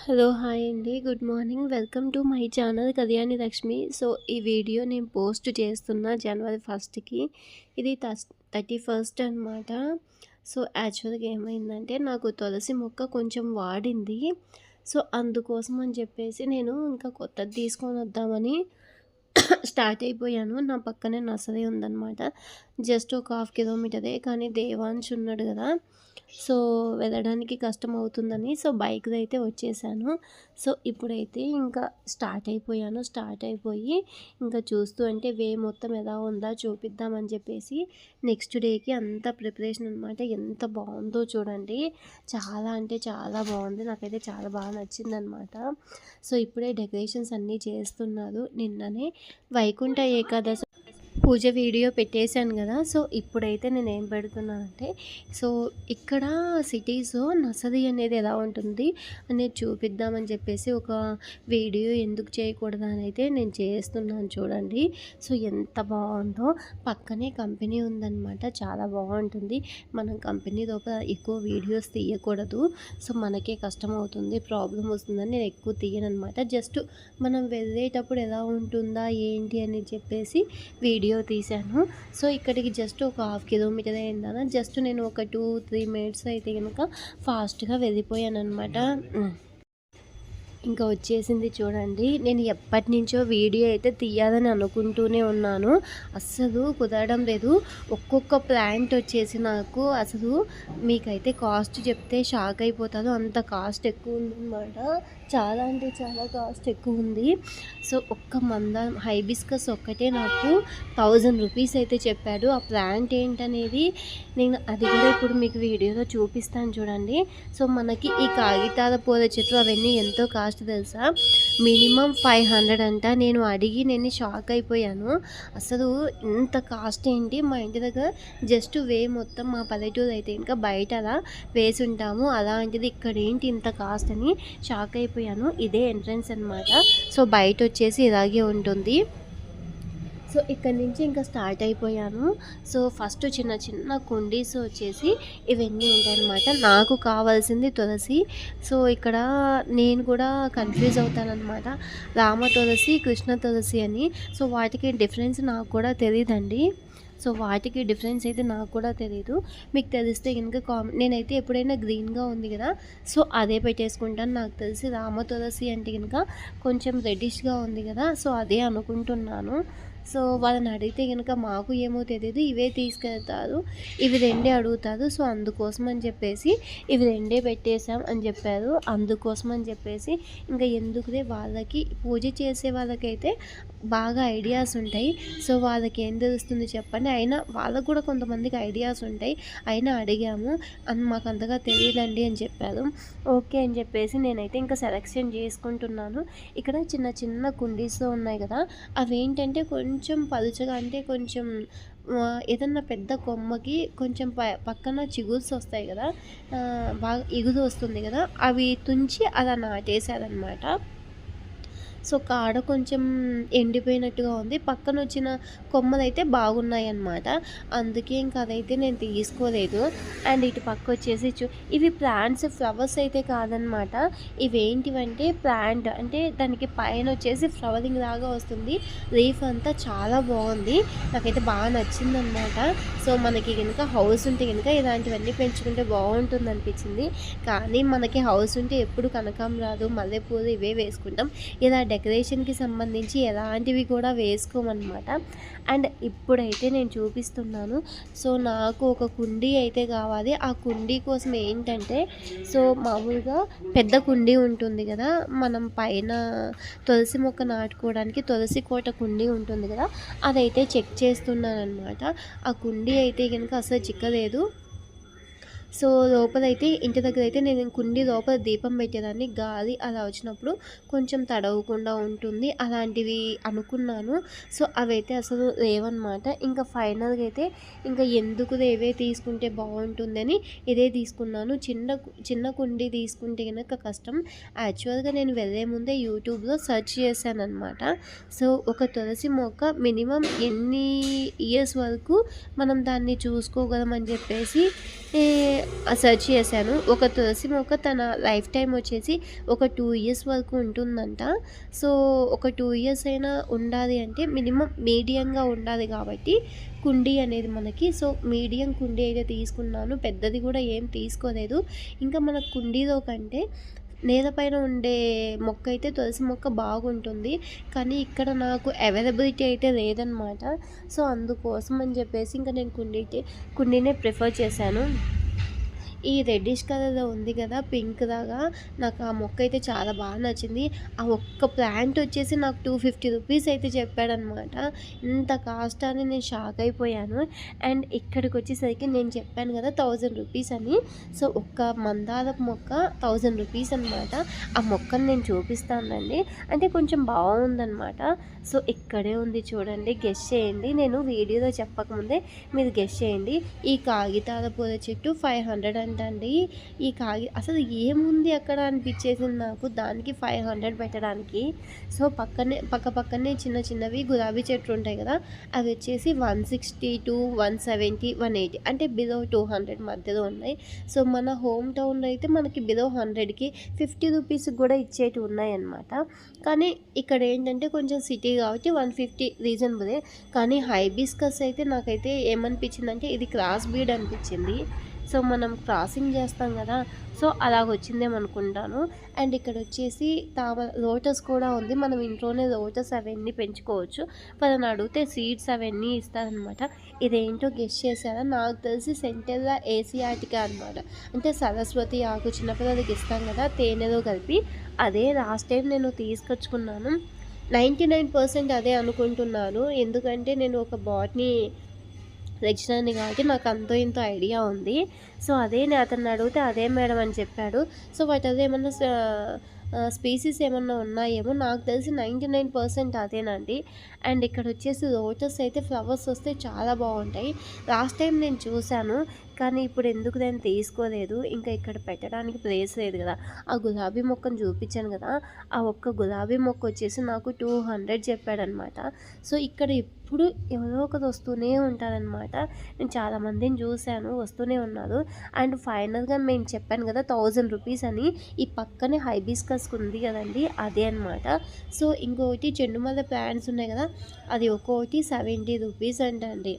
Hello hi అండి. Good morning. Welcome to my channel Kalyani Lakshmi. So ఈ video నేను post చేస్తున్నా జనవరి 1కి. ఇది 31st అనమాట. సో యాక్చువల్గా ఏమైందంటే నాకు తులసి మొక్క కొంచెం వాడింది. సో అందుకోసం అని చెప్పేసి నేను ఇంకా కొత్తది తీసుకొని వద్దామని స్టార్ట్ అయిపోయాను. నా పక్కనే నర్సరీ ఉందన్నమాట. జస్ట్ ఒక హాఫ్ కిలోమీటరే. కానీ దేవాంశ్ ఉన్నాడు కదా, సో వెళ్ళడానికి కష్టం అవుతుందని సో బైక్‌లో అయితే వచ్చేసాను. సో ఇప్పుడైతే ఇంకా స్టార్ట్ అయిపోయి ఇంకా చూస్తూ అంటే వే మొత్తం ఎలా ఉందా చూపిద్దామని చెప్పేసి నెక్స్ట్ డేకి అంతా ప్రిపరేషన్ అనమాట. ఎంత బాగుందో చూడండి. చాలా అంటే చాలా బాగుంది. నాకైతే చాలా బాగా నచ్చిందనమాట. సో ఇప్పుడే డెకరేషన్స్ అన్నీ చేస్తున్నారు. నిన్ననే వైకుంఠ ఏకాదశి పూజ వీడియో పెట్టేశాను కదా. సో ఇప్పుడైతే నేను ఏం పెడుతున్నానంటే, సో ఇక్కడ సిటీస్లో నర్సరీ అనేది ఎలా ఉంటుంది అనేది చూపిద్దామని చెప్పేసి ఒక వీడియో ఎందుకు చేయకూడదు అని అయితే నేను చేస్తున్నాను చూడండి. సో ఎంత బాగుందో. పక్కనే కంపెనీ ఉందన్నమాట. చాలా బాగుంటుంది. మనం కంపెనీ లోపల ఎక్కువ వీడియోస్ తీయకూడదు. సో మనకే కష్టం అవుతుంది, ప్రాబ్లం వస్తుందని నేను ఎక్కువ తీయనమాట. జస్ట్ మనం వెళ్ళేటప్పుడు ఎలా ఉంటుందా ఏంటి అని చెప్పేసి వీడియో తీశాను. సో ఇక్కడికి జస్ట్ ఒక హాఫ్ కిలోమీటర్ అయిందా, జస్ట్ నేను ఒక 2-3 మినిట్స్ అయితే కనుక ఫాస్ట్గా వెళ్ళిపోయాను అనమాట. ఇంకా వచ్చేసింది చూడండి. నేను ఎప్పటి నుంచో వీడియో అయితే తీయాలని అనుకుంటూనే ఉన్నాను. అస్సలు కుదరడం లేదు. ఒక్కొక్క ప్లాంట్ వచ్చేసి నాకు అసలు మీకైతే కాస్ట్ చెప్తే షాక్ అయిపోతారు. అంత కాస్ట్ ఎక్కువ ఉందన్నమాట. చాలా అంటే చాలా కాస్ట్ ఎక్కువ ఉంది. సో ఒక్క మందారం హైబిస్కస్ ఒక్కటే నాకు 1000 రూపీస్ అయితే చెప్పాడు. ఆ ప్లాంట్ ఏంటనేది నేను అది కూడా ఇప్పుడు మీకు వీడియోలో చూపిస్తాను చూడండి. సో మనకి ఈ కాగితాల పూల చెట్లు అవన్నీ ఎంతో కాస్ట్ తెలుసా, మినిమం 500 అంట. నేను అడిగి నేను షాక్ అయిపోయాను. అసలు ఇంత కాస్ట్ ఏంటి, మా ఇంటి దగ్గర జస్ట్ వే మొత్తం మా పల్లెటూరు అయితే ఇంకా బయట అలా వేసి ఉంటాము, అలాంటిది ఇక్కడ ఏంటి ఇంత కాస్ట్ అని షాక్ అయిపోయాను. ఇదే ఎంట్రన్స్ అనమాట. సో బయట వచ్చేసి ఇలాగే ఉంటుంది. సో ఇక్కడ నుంచి ఇంకా స్టార్ట్ అయిపోయాను. సో ఫస్ట్ చిన్న చిన్న కుండీస్ వచ్చేసి ఇవన్నీ ఉంటాయన్నమాట. నాకు కావాల్సింది తులసి. సో ఇక్కడ నేను కూడా కన్ఫ్యూజ్ అవుతానన్నమాట, రామ తులసి కృష్ణ తులసి అని. సో వాటికి డిఫరెన్స్ నాకు కూడా తెలియదండి. సో వాటికి డిఫరెన్స్ అయితే నాకు కూడా తెలీదు. మీకు తెలిస్తే కనుక నేనైతే ఎప్పుడైనా గ్రీన్గా ఉంది కదా, సో అదే పెట్టేసుకుంటాను. నాకు తెలిసి రామ తులసి అంటే కనుక కొంచెం రెడ్డిష్గా ఉంది కదా, సో అదే అనుకుంటున్నాను. సో వాళ్ళని అడిగితే కనుక మాకు ఏమో తెలియదు, ఇవే తీసుకెళ్తారు, ఇవి రెండే అడుగుతారు. సో అందుకోసం అని చెప్పేసి ఇవి రెండే పెట్టేశాం అని చెప్పారు. అందుకోసం అని చెప్పేసి ఇంకా ఎందుకులే, వాళ్ళకి పూజ చేసే వాళ్ళకైతే బాగా ఐడియాస్ ఉంటాయి. సో వాళ్ళకి ఏం తెలుస్తుంది చెప్పండి. అయినా వాళ్ళకు కూడా కొంతమందికి ఐడియాస్ ఉంటాయి. అయినా అడిగాము మాకు అంతగా తెలియదండి అని చెప్పారు. ఓకే అని చెప్పేసి నేనైతే ఇంకా సెలెక్షన్ చేసుకుంటున్నాను. ఇక్కడ చిన్న చిన్న కుండీస్లో ఉన్నాయి కదా, అవేంటంటే కొంచెం పలుచగా, అంటే కొంచెం ఏదన్నా పెద్ద కొమ్మకి కొంచెం పక్కన చిగుర్స్ వస్తాయి కదా, బాగా ఇగురు వస్తుంది కదా, అవి తుంచి అలా నాటేశారనమాట. సో కాడ కొంచెం ఎండిపోయినట్టుగా ఉంది. పక్కన వచ్చిన కొమ్మలు అయితే బాగున్నాయి అన్నమాట. అందుకే ఇంకా అదైతే నేను తీసుకోలేదు. అండ్ ఇటు పక్క వచ్చేసి ఇవి ప్లాంట్స్, ఫ్లవర్స్ అయితే కాదనమాట. ఇవేంటివంటే ప్లాంట్, అంటే దానికి పైన వచ్చేసి ఫ్లవరింగ్ లాగా వస్తుంది. లీఫ్ అంతా చాలా బాగుంది. నాకైతే బాగా నచ్చిందనమాట. సో మనకి కనుక హౌస్ ఉంటే కనుక ఇలాంటివన్నీ పెంచుకుంటే బాగుంటుంది అనిపించింది. కానీ మనకి హౌస్ ఉంటే ఎప్పుడు కనకాంబరాలు, మల్లెపూలు ఇవే వేసుకుంటాం. ఇలా డెకరేషన్కి సంబంధించి ఎలాంటివి కూడా వేసుకోమన్నమాట. అండ్ ఇప్పుడైతే నేను చూపిస్తున్నాను. సో నాకు ఒక కుండీ అయితే కావాలి. ఆ కుండీ కోసం ఏంటంటే, సో మామూలుగా పెద్ద కుండీ ఉంటుంది కదా, మనం పైన తులసి మొక్క నాటుకోవడానికి తులసి కోట కుండీ ఉంటుంది కదా, అదైతే చెక్ చేస్తున్నాను అనమాట. ఆ కుండీ అయితే కనుక అసలు చిక్కలేదు. సో లోపలైతే ఇంటి దగ్గర అయితే నేను కుండీ లోపల దీపం పెట్టేదాన్ని, గాలి అలా వచ్చినప్పుడు కొంచెం తడవకుండా ఉంటుంది అలాంటివి అనుకున్నాను. సో అవైతే అసలు లేవన్నమాట. ఇంకా ఫైనల్గా అయితే ఇంకా ఎందుకు ఏవే తీసుకుంటే బాగుంటుందని ఇదే తీసుకున్నాను. చిన్న కుండీ తీసుకుంటే కనుక కష్టం. యాక్చువల్గా నేను వెళ్ళే ముందే యూట్యూబ్లో సెర్చ్ చేశాను అనమాట. సో ఒక తులసి మొక్క మినిమం ఎన్ని ఇయర్స్ వరకు మనం దాన్ని చూసుకోగలమని చెప్పేసి సెర్చ్ చేశాను. ఒక తులసి మొక్క తన లైఫ్ టైమ్ వచ్చేసి ఒక 2 ఇయర్స్ వరకు ఉంటుందంట. సో, ఒక 2 ఇయర్స్ అయినా ఉండాలి అంటే మినిమమ్ మీడియంగా ఉండాలి కాబట్టి కుండీ అనేది మనకి. సో, మీడియం కుండీ అయితే తీసుకున్నాను. పెద్దది కూడా ఏం తీసుకోలేదు. ఇంకా మన కుండీలో కంటే నేల పైన ఉండే మొక్క అయితే తులసి మొక్క బాగుంటుంది. కానీ ఇక్కడ నాకు అవైలబిలిటీ అయితే లేదనమాట. సో, అందుకోసం అని చెప్పేసి ఇంకా నేను కుండీనే ప్రిఫర్ చేశాను. ఈ రెడ్డిష్ కలర్‌లో ఉంది కదా! పింక్ లాగా నాకు ఆ మొక్క అయితే చాలా బాగా నచ్చింది. ఆ ఒక్క ప్లాంట్ వచ్చేసి నాకు 250 రూపీస్ అయితే చెప్పాడనమాట. ఇంత కాస్ట్ అని నేను షాక్ అయిపోయాను. అండ్ ఇక్కడికొచ్చేసరికి నేను చెప్పాను కదా! 1000 రూపీస్ అని. సో, ఒక్క మందారపు మొక్క 1000 రూపీస్ అనమాట. ఆ మొక్కని నేను చూపిస్తానండి. అంటే కొంచెం బాగుందనమాట. సో, ఇక్కడే ఉంది చూడండి. గెస్ చేయండి. నేను వీడియోలో చెప్పకముందే మీరు గెస్ చేయండి. ఈ కాగితాల పూల చెట్టు 500 అంటండి. అసలు ఏముంది అక్కడ అనిపించేసింది నాకు. దానికి 500 పెట్టడానికి. సో, పక్కనే చిన్న చిన్నవి గులాబీ చెట్లు ఉంటాయి కదా! అవి వచ్చేసి 160 టు 170, 180 అంటే బిలో 200 మధ్యలో ఉన్నాయి. సో, మన హోమ్ టౌన్లో అయితే మనకి బిలో 100కి 50 రూపీస్కి కూడా ఇచ్చేటివి ఉన్నాయన్నమాట. కానీ ఇక్కడ ఏంటంటే కొంచెం సిటీ కాబట్టి 150 రీజనబులే. కానీ హైబిస్కస్ అయితే నాకైతే ఏమనిపించిందంటే ఇది క్రాస్ బీడ్ అనిపించింది. సో, మనం క్రాసింగ్ చేస్తాం కదా! సో, అలాగొచ్చిందేమనుకుంటాను. అండ్ ఇక్కడ వచ్చేసి లోటస్ కూడా ఉంది. మనం ఇంట్లోనే లోటస్ అవన్నీ పెంచుకోవచ్చు. వాళ్ళని అడిగితే సీడ్స్ అవన్నీ ఇస్తారనమాట. ఇదేంటో గెస్ చేశారా? నాకు తెలిసి సెంటెల్లా ఏసియాటికా అనమాట. అంటే సరస్వతి ఆకు చిన్నపిల్లలకి ఇస్తాం కదా! తేనెలో కలిపి. అదే లాస్ట్ టైం నేను తీసుకొచ్చుకున్నాను. 99% అదే అనుకుంటున్నాను. ఎందుకంటే నేను ఒక బాట్నీ లెక్చరర్‌ని కాబట్టి నాకు అంతో ఇంతో ఐడియా ఉంది. సో, అదే అతన్ని అడిగితే అదే మేడం అని చెప్పాడు. సో, వాటిలో ఏమన్నా స్పీసీస్ ఏమన్నా ఉన్నాయేమో. నాకు తెలిసి 99% అదేనండి. అండ్ ఇక్కడ వచ్చేసి లోటస్ అయితే ఫ్లవర్స్ వస్తే చాలా బాగుంటాయి. లాస్ట్ టైం నేను చూశాను. కానీ ఇప్పుడు ఎందుకు నేను తీసుకోలేదు. ఇంకా ఇక్కడ పెట్టడానికి ప్లేస్ లేదు కదా! ఆ గులాబీ మొక్కను చూపించాను కదా! ఆ ఒక్క గులాబీ మొక్క వచ్చేసి నాకు 200 చెప్పాడనమాట. సో, ఇక్కడ ఎప్పుడు ఎవరో ఒకరు వస్తూనే ఉంటారనమాట. నేను చాలామందిని చూశాను, వస్తూనే ఉన్నారు. అండ్ ఫైనల్‌గా నేను చెప్పాను కదా 1000 రూపీస్ అని. ఈ పక్కనే హైబిస్కస్ ఉంది కదండీ! అదే అనమాట. సో, ఇంకొకటి చెండుమల్లె ప్లాంట్స్ ఉన్నాయి కదా! అది ఒక్కోటి 70 రూపీస్ అంటండి.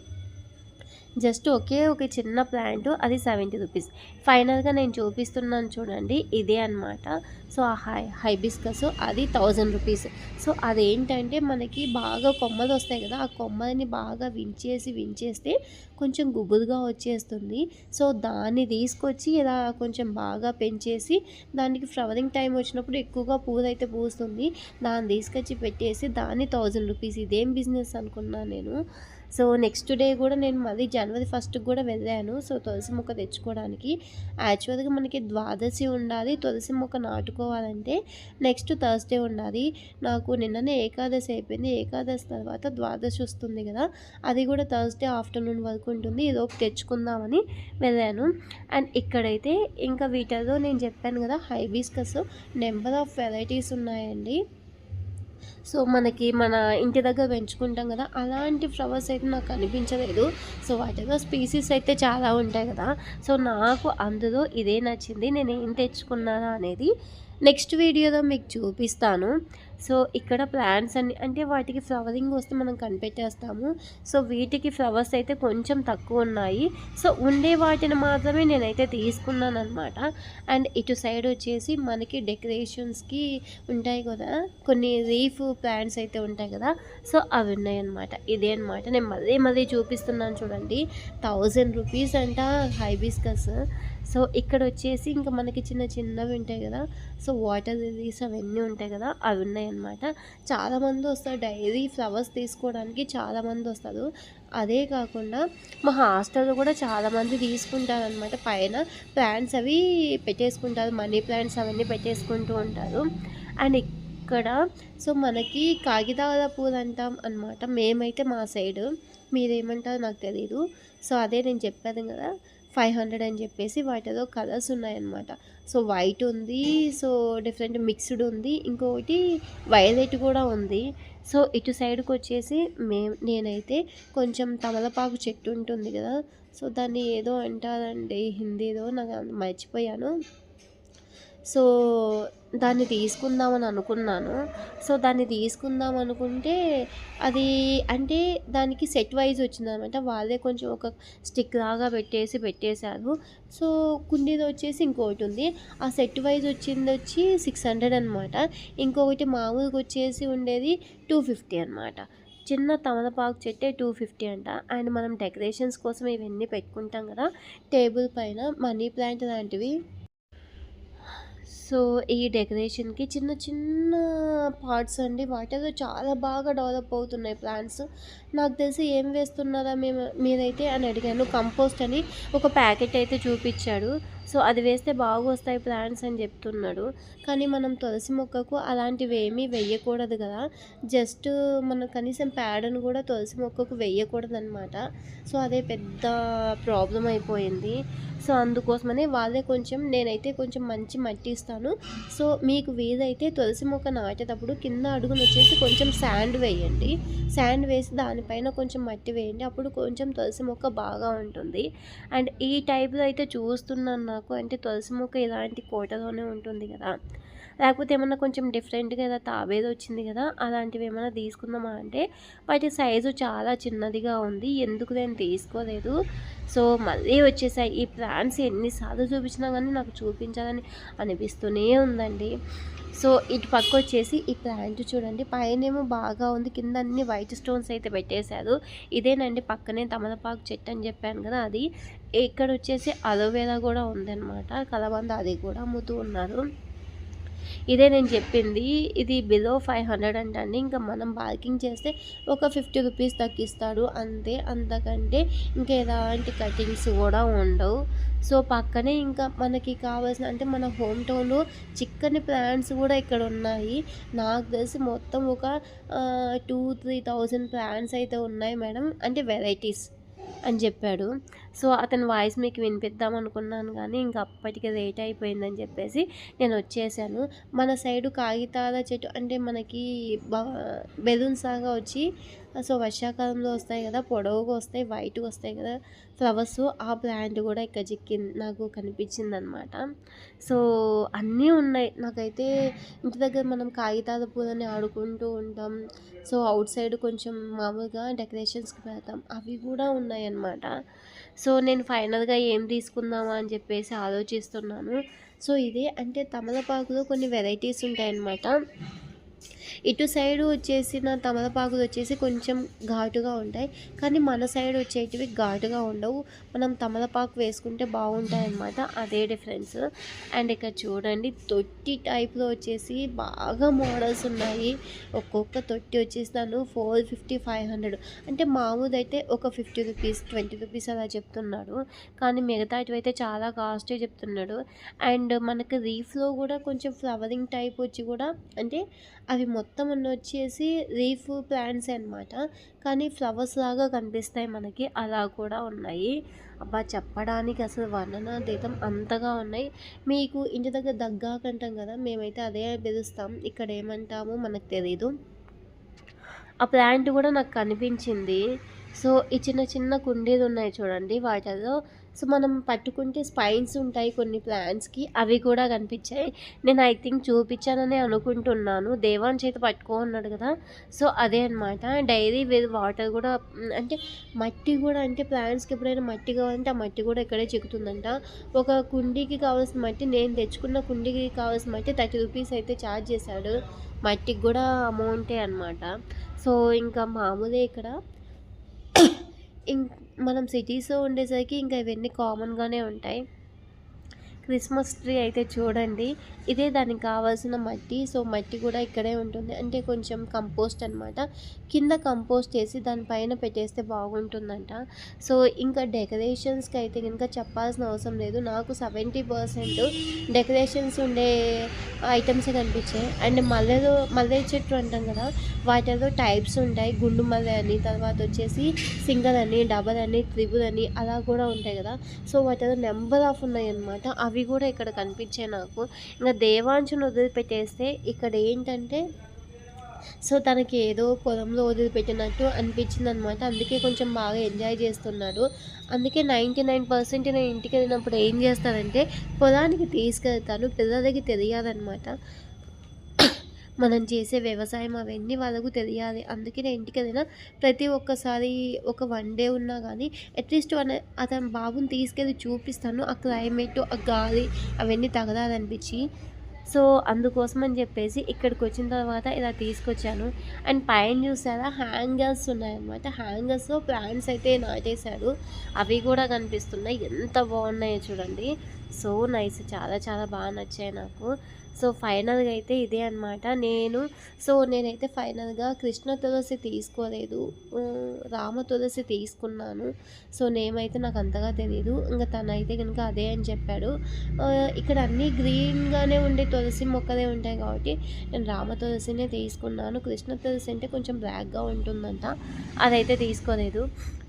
జస్ట్ ఒక చిన్న ప్లాంట్ అది 70 రూపీస్. ఫైనల్‌గా నేను చూపిస్తున్నాను చూడండి. ఇదే అనమాట. సో, ఆ హైబిస్కస్ అది 1000 రూపీస్. సో, అదేంటంటే మనకి బాగా కొమ్మలు వస్తాయి కదా! ఆ కొమ్మలని బాగా వించేస్తే కొంచెం గుబురుగా వచ్చేస్తుంది. సో, దాన్ని తీసుకొచ్చి ఇలా కొంచెం బాగా పెంచేసి దానికి ఫ్లవరింగ్ టైం వచ్చినప్పుడు ఎక్కువగా పూలైతే పూస్తుంది. దాన్ని తీసుకొచ్చి పెట్టేసి దాన్ని 1000 రూపీస్. ఇదేం బిజినెస్ అనుకున్నాను నేను. సో, నెక్స్ట్ డే కూడా నేను మళ్ళీ జనవరి 1కి కూడా వెళ్ళాను. సో, తులసి మొక్క తెచ్చుకోవడానికి. యాక్చువల్‌గా మనకి ద్వాదశి ఉండాలి. తులసి మొక్క నాటుకోవాలంటే నెక్స్ట్ థర్స్‌డే ఉండాలి. నాకు నిన్ననే ఏకాదశి అయిపోయింది. ఏకాదశి తర్వాత ద్వాదశి వస్తుంది కదా! అది కూడా థర్స్‌డే ఆఫ్టర్నూన్ వరకు ఉంటుంది. ఈలోపు తెచ్చుకుందామని వెళ్ళాను. అండ్ ఇక్కడైతే ఇంకా వీటిలో నేను చెప్పాను కదా హైబిస్కస్ నెంబర్ ఆఫ్ వెరైటీస్ ఉన్నాయండి. సో, మన ఇంటి దగ్గర పెంచుకుంటాం కదా! అలాంటి ఫ్లవర్స్ అయితే నాకు కనిపించలేదు. సో, వాటిలో స్పీసీస్ అయితే చాలా ఉంటాయి కదా! సో, నాకు అందులో ఇదే నచ్చింది. నేనేం తెచ్చుకున్నానా అనేది నెక్స్ట్ వీడియోలో మీకు చూపిస్తాను. సో, ఇక్కడ ప్లాంట్స్ అన్ని అంటే వాటికి ఫ్లవరింగ్ వస్తే మనం కనిపెట్టేస్తాము. సో, వీటికి ఫ్లవర్స్ అయితే కొంచెం తక్కువ ఉన్నాయి. సో, ఉండే వాటిని మాత్రమే నేనైతే తీసుకున్నానమాట. అండ్ ఇటు సైడ్ వచ్చేసి మనకి డెకరేషన్స్‌కి ఉంటాయి కదా! కొన్ని లీఫ్ ప్లాంట్స్ అయితే ఉంటాయి కదా! సో, అవి ఉన్నాయన్నమాట. ఇదే అనమాట. నేను మళ్ళీ చూపిస్తున్నాను చూడండి. 1000 రూపీస్ అంట హైబిస్కస్. సో, ఇక్కడ వచ్చేసి ఇంకా మనకి చిన్నవి ఉంటాయి కదా! సో, వాటర్ లిల్లీస్ అవన్నీ ఉంటాయి కదా! అవి ఉన్నాయన్నమాట. చాలామంది వస్తారు డైలీ ఫ్లవర్స్ తీసుకోవడానికి చాలామంది వస్తారు. అదే కాకుండా మా హాస్టల్‌లో కూడా చాలామంది తీసుకుంటారనమాట. పైన ప్లాంట్స్ అవి పెట్టేసుకుంటారు. మనీ ప్లాంట్స్ అవన్నీ పెట్టేసుకుంటూ ఉంటారు. అండ్ ఇక్కడ సో, మనకి కాగితాల పూలు అంటాం అనమాట. మేమైతే మా సైడు. మీరేమంటారో నాకు తెలీదు. సో, అదే నేను చెప్పాను కదా! 500 అని చెప్పేసి వాటిలో కలర్స్ ఉన్నాయన్నమాట. సో, వైట్ ఉంది. సో, డిఫరెంట్ మిక్స్డ్ ఉంది. ఇంకొకటి వైలెట్ కూడా ఉంది. సో ఇటు సైడ్కి వచ్చేసి నేనైతే కొంచెం తమలపాకు చెట్టు ఉంటుంది కదా, సో దాన్ని ఏదో అంటారండి హిందీలో, నాకు మర్చిపోయాను. సో దాన్ని తీసుకుందామని అనుకున్నాను. సో దాన్ని తీసుకుందాం అనుకుంటే అది అంటే దానికి సెట్ వైజ్ వచ్చిందనమాట. వాళ్ళే కొంచెం ఒక స్టిక్ లాగా పెట్టేశారు. సో కుండీది వచ్చేసి ఇంకొకటి ఉంది. ఆ సెట్ వైజ్ వచ్చి 600 అనమాట. ఇంకొకటి మామూలుగా వచ్చేసి ఉండేది 250 అనమాట. చిన్న తమలపాకు చెట్టే 250 అంట. అండ్ మనం డెకరేషన్స్ కోసం ఇవన్నీ పెట్టుకుంటాం కదా టేబుల్ పైన, మనీ ప్లాంట్ లాంటివి. సో ఈ డెకరేషన్కి చిన్న చిన్న పార్ట్స్ అండి, వాటిలో చాలా బాగా డెవలప్ అవుతున్నాయి ప్లాంట్స్. నాకు తెలిసి ఏం వేస్తున్నారా మీరైతే అని అడిగాను. కంపోస్ట్ అని ఒక ప్యాకెట్ అయితే చూపించాడు. సో అది వేస్తే బాగా వస్తాయి ప్లాంట్స్ అని చెప్తున్నాడు. కానీ మనం తులసి మొక్కకు అలాంటివి ఏమీ వేయకూడదు కదా, జస్ట్ మనం కనీసం పేడను కూడా తులసి మొక్కకు వేయకూడదు అనమాట. సో అదే పెద్ద ప్రాబ్లం అయిపోయింది. సో అందుకోసమనే వాళ్ళే నేనైతే కొంచెం మంచి మట్టి ఇస్తాను. సో మీకు వీలైతే తులసి మొక్క నాటేటప్పుడు కింద అడుగున వచ్చేసి కొంచెం శాండ్ వేయండి. శాండ్ వేసి దానిపైన కొంచెం మట్టి వేయండి, అప్పుడు కొంచెం తులసి మొక్క బాగా ఉంటుంది. అండ్ ఈ టైప్లో అయితే చూస్తున్నాను నాకు, అంటే తులసి మొక్క ఇలాంటి కోటలోనే ఉంటుంది కదా, లేకపోతే ఏమన్నా కొంచెం డిఫరెంట్గా ఏదో తాబేది వచ్చింది కదా, అలాంటివి ఏమైనా తీసుకుందామా అంటే వాటి సైజు చాలా చిన్నదిగా ఉంది, ఎందుకు నేను తీసుకోలేదు. సో మళ్ళీ వచ్చేసాయి ఈ ప్లాంట్స్. ఎన్నిసార్లు చూపించినా కానీ నాకు చూపించాలని అనిపిస్తూనే ఉందండి. సో ఇటు పక్క వచ్చేసి ఈ ప్లాంట్ చూడండి, పైనేమో బాగా ఉంది, కింద అన్ని వైట్ స్టోన్స్ అయితే పెట్టేశారు. ఇదేనండి పక్కనే తమలపాకు చెట్టు అని చెప్పాను కదా అది. ఇక్కడ వచ్చేసి అలోవేరా కూడా ఉందన్నమాట, కలబంద, అది కూడా అమ్ముతూ ఉన్నారు. ఇదే నేను చెప్పింది, ఇది బిలో 500 అంటండి. ఇంకా మనం బార్కింగ్ చేస్తే ఒక 50 రూపీస్ తగ్గిస్తాడు అంతే, అంతకంటే ఇంకా ఎలాంటి కటింగ్స్ కూడా ఉండవు. సో పక్కనే ఇంకా మనకి కావాల్సిన అంటే మన హోమ్ టౌన్లో చిక్కని ప్లాంట్స్ కూడా ఇక్కడ ఉన్నాయి. నాకు తెలిసి మొత్తం ఒక 2-3,000 ప్లాంట్స్ అయితే ఉన్నాయి మేడం, అంటే వెరైటీస్ అని చెప్పాడు. సో అతని వాయిస్ మీకు వినిపిద్దాం అనుకున్నాను, కానీ ఇంకా అప్పటికి లేట్ అయిపోయిందని చెప్పేసి నేను వచ్చేసాను. మన సైడు కాగితాల చెట్టు అంటే మనకి బెలూన్స్ లాగా వచ్చి, సో వర్షాకాలంలో వస్తాయి కదా, పొడవుగా వస్తాయి, వైట్గా వస్తాయి కదా ఫ్లవర్స్, ఆ ప్లాంట్ కూడా ఇక్కడ నాకు కనిపించింది అనమాట. సో అన్నీ ఉన్నాయి. నాకైతే ఇంటి దగ్గర మనం కాగితాల పూలని ఆడుకుంటూ ఉంటాం, సో అవుట్ సైడ్ కొంచెం మామూలుగా డెకరేషన్స్కి పెడతాం, అవి కూడా ఉన్నాయన్నమాట. సో నేను ఫైనల్గా ఏం తీసుకుందామా అని చెప్పేసి ఆలోచిస్తున్నాను. సో ఇదే అంటే తమలపాకులో కొన్ని వెరైటీస్ ఉంటాయన్నమాట. ఇటు సైడు వచ్చేసిన తమలపాకులు వచ్చేసి కొంచెం ఘాటుగా ఉంటాయి, కానీ మన సైడ్ వచ్చేటివి ఘాటుగా ఉండవు. మనం తమలపాకు వేసుకుంటే బాగుంటాయి అన్నమాట, అదే డిఫరెన్స్. అండ్ ఇక్కడ చూడండి తొట్టి టైప్లో వచ్చేసి బాగా మోడల్స్ ఉన్నాయి. ఒక్కొక్క తొట్టి వచ్చేసి నన్ను 450-500 అంటే మామూలు అయితే ఒక 50 రూపీస్ 20 రూపీస్ అలా చెప్తున్నాడు, కానీ మిగతాటివి అయితే చాలా కాస్టే చెప్తున్నాడు. అండ్ మనకి రీఫ్లో కూడా కొంచెం ఫ్లవరింగ్ టైప్ వచ్చి కూడా, అంటే అవి మొత్తం వచ్చేసి లీఫ్ ప్లాంట్స్ అనమాట, కానీ ఫ్లవర్స్ లాగా కనిపిస్తాయి మనకి, అలా కూడా ఉన్నాయి. అబ్బా చెప్పడానికి అసలు వర్ణనాతీతం అంతగా ఉన్నాయి. మీకు ఇంటి దగ్గర దగ్గాకంటాం కదా, మేమైతే అదే పిలుస్తాం, ఇక్కడ ఏమంటామో మనకు తెలీదు. ఆ ప్లాంట్ కూడా నాకు కనిపించింది. సో ఈ చిన్న చిన్న కుండీలు ఉన్నాయి చూడండి, వాటిలో సో మనం పట్టుకుంటే స్పైన్స్ ఉంటాయి కొన్ని ప్లాంట్స్కి, అవి కూడా కనిపించాయి. నేను ఐ థింక్ చూపించానని అనుకుంటున్నాను. దేవాన్ చేత పట్టుకో ఉన్నాడు కదా, సో అదే అనమాట. డైలీ వాటర్ కూడా అంటే మట్టి కూడా, అంటే ప్లాంట్స్కి ఎప్పుడైనా మట్టి కావాలంటే ఆ మట్టి కూడా ఇక్కడే చిక్కుతుందంట. ఒక కుండీకి కావాల్సిన మట్టి, నేను తెచ్చుకున్న కుండీకి కావాల్సిన మట్టి 30 రూపీస్ అయితే ఛార్జ్ చేశాడు. మట్టికి కూడా అమౌంటే అనమాట. సో ఇంకా మామూలే ఇక్కడ. మనం సిటీస్లో ఉండేసరికి ఇంకా ఇవన్నీ కామన్గానే ఉంటాయి. క్రిస్మస్ ట్రీ అయితే చూడండి, ఇదే దానికి కావాల్సిన మట్టి. సో మట్టి కూడా ఇక్కడే ఉంటుంది, అంటే కొంచెం కంపోస్ట్ అనమాట. కింద కంపోస్ట్ వేసి దానిపైన పెట్టేస్తే బాగుంటుందంట. సో ఇంకా డెకరేషన్స్కి అయితే కనుక చెప్పాల్సిన అవసరం లేదు. నాకు 70% డెకరేషన్స్ ఉండే ఐటమ్సే కనిపించాయి. అండ్ మల్లె చెట్టు అంటాం కదా, వాటిలో టైప్స్ ఉంటాయి. గుండు మల్లె అని, తర్వాత వచ్చేసి సింగల్ అని, డబల్ అని, త్రిబుల్ అని, అలా కూడా ఉంటాయి కదా. సో వాటిలో నెంబర్ ఆఫ్ ఉన్నాయి అన్నమాట. అవి కూడా ఇక్కడ కనిపించాయి నాకు. ఇంకా దేవాంశను వదిలిపెట్టేస్తే ఇక్కడ ఏంటంటే సో తనకి ఏదో పొలంలో వదిలిపెట్టినట్టు అనిపించిందనమాట. అందుకే కొంచెం బాగా ఎంజాయ్ చేస్తున్నాడు. అందుకే 99% నేను ఇంటికి వెళ్ళినప్పుడు ఏం చేస్తానంటే పొలానికి తీసుకెళ్తాను. పిల్లలకి తెలియాలన్నమాట. మనం చేసే వ్యవసాయం అవన్నీ వాళ్ళకు తెలియాలి. అందుకే నేను ఇంటికెళ్ళినా ప్రతి ఒక్కసారి ఒక 1 డే ఉన్నా గానీ అట్‌లీస్ట్ అతని బాబుని తీసుకెళ్ళి చూపిస్తాను. ఆ క్లైమేటు, ఆ గాలి అవన్నీ తగలాలనిపించి. సో, అందుకోసం అని చెప్పేసి ఇక్కడికొచ్చిన తర్వాత ఇలా తీసుకొచ్చాను. అండ్ పైన చూసారా హ్యాంగర్స్ ఉన్నాయన్నమాట. హ్యాంగర్స్‌లో ప్లాంట్స్ అయితే నాటేశాడు. అవి కూడా కనిపిస్తున్నాయి. ఎంత బాగున్నాయో చూడండి. So nice. చాలా చాలా బాగా నచ్చాయి నాకు. సో ఫైనల్‌గా అయితే ఇదే అనమాట. నేనైతే ఫైనల్‌గా కృష్ణ తులసి తీసుకోలేదు. రామ తులసి తీసుకున్నాను. సో నేమ్ అయితే నాకు అంతగా తెలీదు. ఇంక తనైతే గనుక అదే అని చెప్పాడు. ఇక్కడ అన్నీ గ్రీన్‌గానే ఉండే తులసి మొక్కలే ఉంటాయి కాబట్టి నేను రామ తులసినే తీసుకున్నాను. కృష్ణ తులసి అంటే కొంచెం బ్లాక్‌గా ఉంటుందంట. అదైతే తీసుకోలేదు.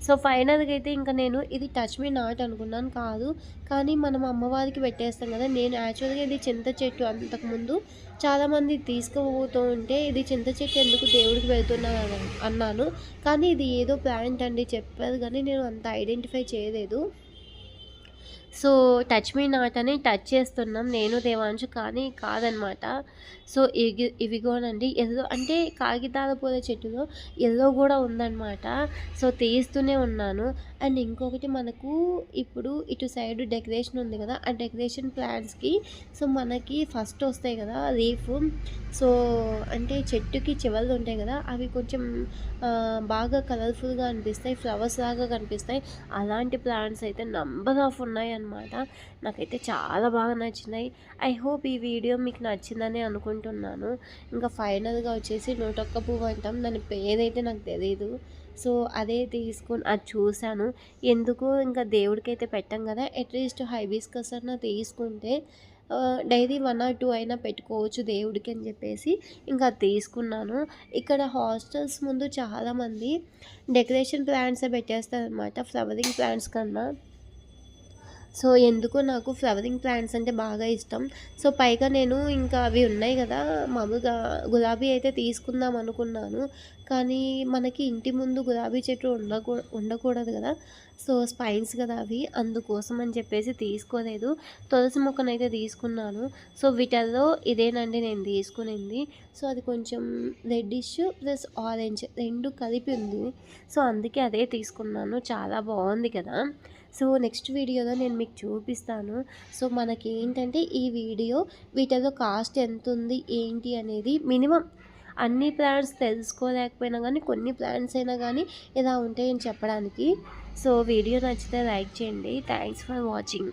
సో ఫైనల్‌గా అయితే ఇంక నేను ఇది టచ్ మీ నాట్ అనుకున్నాను. కాదు, కానీ మనం అమ్మవారికి పెట్టేస్తాం కదా! నేను యాక్చువల్‌గా ఇది చింత చెట్టు అంతకుముందు చాలామంది తీసుకుపోతూ ఉంటే ఇది చింత చెట్టు ఎందుకు దేవుడికి పెడుతున్నాను అన్నాను. కానీ ఇది ఏదో ప్లాంట్ అండి చెప్పారు కానీ నేను అంత ఐడెంటిఫై చేయలేదు. సో టచ్ మీ నాట్ అని టచ్ చేస్తున్నాం నేను దేవాంశు, కానీ కాదనమాట. సో ఇవిగోనండి ఎల్లో అంటే కాగితాల పూల చెట్టులో ఎల్లో కూడా ఉందన్నమాట. సో తీస్తూనే ఉన్నాను. అండ్ ఇంకొకటి మనకు ఇప్పుడు ఇటు సైడ్ డెకరేషన్ ఉంది కదా, ఆ డెకరేషన్ ప్లాంట్స్కి సో మనకి ఫస్ట్ వస్తాయి కదా లీఫ్. సో అంటే చెట్టుకి చివరలు ఉంటాయి కదా, అవి కొంచెం బాగా కలర్ఫుల్గా అనిపిస్తాయి, ఫ్లవర్స్ లాగా కనిపిస్తాయి. అలాంటి ప్లాంట్స్ అయితే నంబర్ ఆఫ్ ఉన్నాయి అన్నమాట. నాకైతే చాలా బాగా నచ్చినాయి. ఐ హోప్ ఈ వీడియో మీకు నచ్చిందని అనుకుంటున్నాను. ఇంకా ఫైనల్గా వచ్చేసి 101 పువ్వు అంటాం, దాని పేరైతే నాకు తెలీదు. సో అదే తీసుకొని అది చూశాను. ఎందుకు ఇంకా దేవుడికైతే పెట్టాం కదా, అట్లీస్ట్ హైబిస్కస్ అన్నా తీసుకుంటే డైలీ 1 or 2 అయినా పెట్టుకోవచ్చు దేవుడికి అని చెప్పేసి ఇంకా అది తీసుకున్నాను. ఇక్కడ హాస్టల్స్ ముందు చాలామంది డెకరేషన్ ప్లాంట్సే పెట్టేస్తారనమాట ఫ్లవరింగ్ ప్లాంట్స్ కన్నా. సో ఎందుకో నాకు ఫ్లవరింగ్ ప్లాంట్స్ అంటే బాగా ఇష్టం. సో పైగా నేను ఇంకా అవి ఉన్నాయి కదా, మామూలుగా గులాబీ అయితే తీసుకుందాం అనుకున్నాను. కానీ మనకి ఇంటి ముందు గులాబీ చెట్టు ఉండకూడదు కదా. సో స్పైన్స్ కదా అవి, అందుకోసం అని చెప్పేసి తీసుకోలేదు. తులసి మొక్కనైతే తీసుకున్నాను. సో వీటిల్లో ఇదేనండి నేను తీసుకునింది. సో అది కొంచెం రెడ్డిష్ ప్లస్ ఆరెంజ్ 2 కలిపి ఉంది. సో అందుకే అదే తీసుకున్నాను. చాలా బాగుంది కదా. సో నెక్స్ట్ వీడియోలో నేను మీకు చూపిస్తాను. సో మనకి ఏంటంటే ఈ వీడియో వీటిలో కాస్ట్ ఎంత ఉంది ఏంటి అనేది మినిమం అన్ని ప్లాన్స్ తెలుసుకోలేకపోయినా కానీ కొన్ని ప్లాన్స్ అయినా కానీ ఇలా ఉంటాయని చెప్పడానికి. సో వీడియో నచ్చితే లైక్ చేయండి. Thanks for watching.